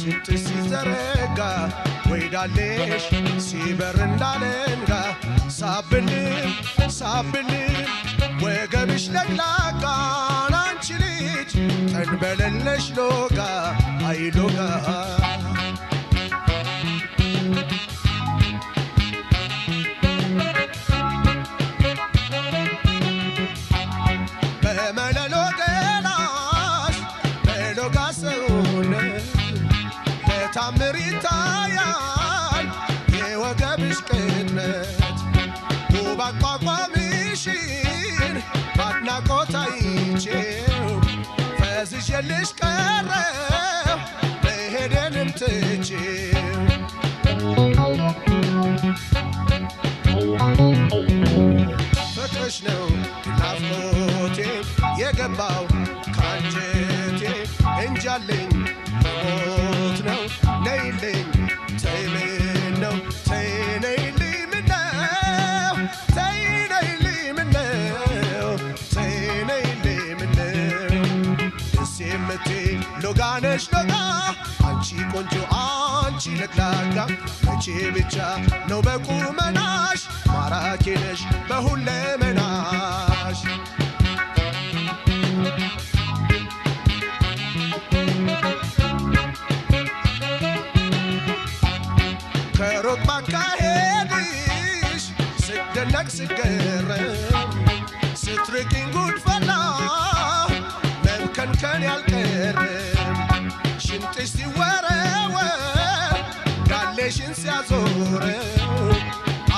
ሽንጥሽ ሲዘረጋ ወይዳለሽ ሲበር እንዳለንጋ ሳብልም ሳብልም ወገብሽ ለግላጋ አንቺ ልጅ ተንበለለሽ ሎጋ አይሎጋ በመለሎ ገላሽ በሎጋ ሰውነት በታምር ይታያል የወገብሽ ቅጥነት ውብ አቋቋምሽን በአድናቆት አይቼው ፈዝዤልሽ ቀረው መሄዴንም ትቼው ፍቅርሽ ነው ናፍቆቴ የገባው ካንጀቴ እንጃለኝ ሞት ነው ነይልኝ ተይ ምነው ተይ ነይልኝ ምነው ተይ ነይልኝ ምነው ተይ ነይልኝ ምነው ደስ የምትይ ሎጋ ነሽ ሎጋ አንቺ ቆንጆ አንቺ ለግላጋ መቼ ብቻ ነው በቁመናሽ ማራኪ ነሽ በሁለመናሽ ከሩቅ ባካሄድሽ ስደነቅ ስገረም ስትርቂኝ ጉድፈላ መብከንከን ያልቀረም ሽንጥሽ ሲወረወር ጋሌሽን ሲያዞረው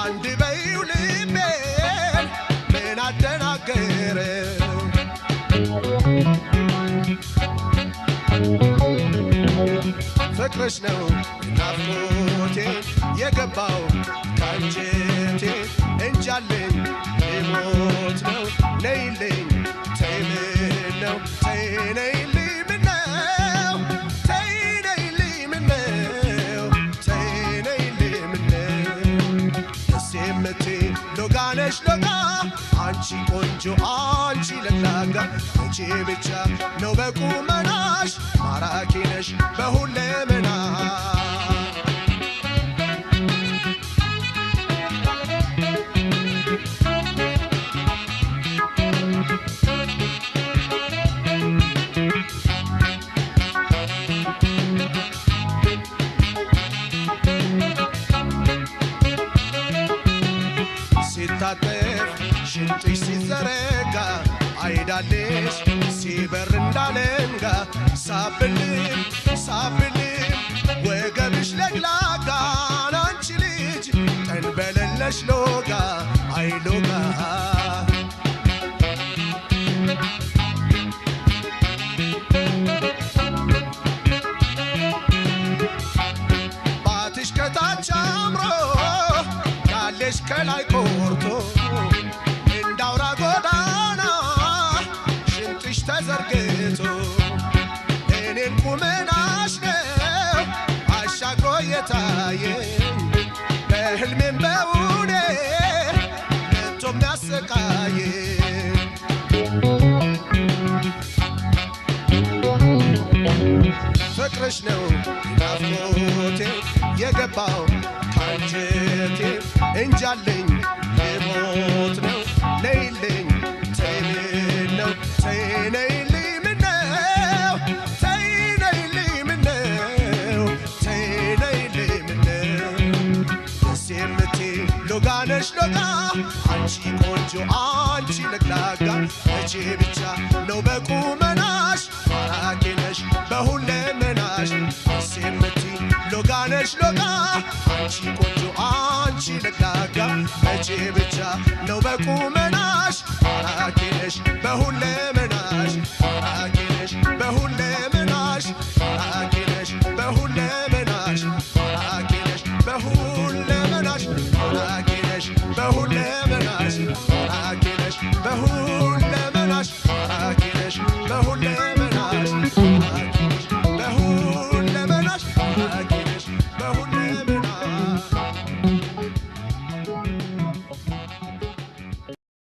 አንድ በይው ልቤን ምን አደናገረው ፍቅርሽ ነው ናፍቆቴ የገባው ካንጀቴ እንጃለኝ ሊሞት ነው ነይልኝ ተይ ምነው ተይ ነይልኝ ምነው ተይ ነይልኝ ምነው ተይ ነይልኝ ምነው ደስ የምትይ ሎጋ ነሽ ሎጋ አንቺ ቆንጆ አንቺ ለግላጋ መቼ ብቻ ነው በቁመናሽ ማራኪ ነሽ በሁለመናሽ ሲታጠፍ ሽንጥሽ ሲዘረጋ አይዳለሽ ሲበር እንዳለንጋ ሳብልም ሳብልም ወገብሽ ለግላጋ አንቺ ልጅ ተንበለለሽ ሎጋ አይሎጋ ባትሽ ከታች አምሮ ያለሽ ከላይ ቆርቶ እንዳውራ ጎዳና ሽንጥሽ ተዘርግቶ እኔን ቁመናሽ ነው አሻግሮ የታየኝ በሕልሜም በውኔ መቶም ያሰቃየኝ ፍቅርሽ ነው ናፍቆቴ የገባው ካንጀቴ እንጃለኝ ሊሞት ነው ነይልኝ ተይ ምነው ተይ ነይልኝ ምነው ተይ ነይልኝ ምነው ተይ ነይልኝ ምነው ደስ የምትይ ሎጋ ነሽ ሎጋ አንቺ ቆንጆ አንቺ ለግላጋ መቼ ብቻ ነው በቁመናሽ ማራኪ ነሽ በሁለመናሽ ደስ የምትይ ሎጋ ነሽ ሎጋ አንቺ ቆንጆ አንቺ ለግላጋ መቼ ብቻ ነው በቁመናሽ ማራኪ ነሽ በሁለመናሽ ማራኪ ነሽ በሁለመናሽ ማራኪ ነሽ በሁለመናሽ ማራኪ ነሽ በሁለመናሽ ማራኪ ነሽ በሁለመናሽ ማራኪ ነሽ በሁለመናሽ ማራኪ ነሽ በሁለመናሽ ማራኪ ነሽ በሁለመናሽ ማራኪ ነሽ በሁለ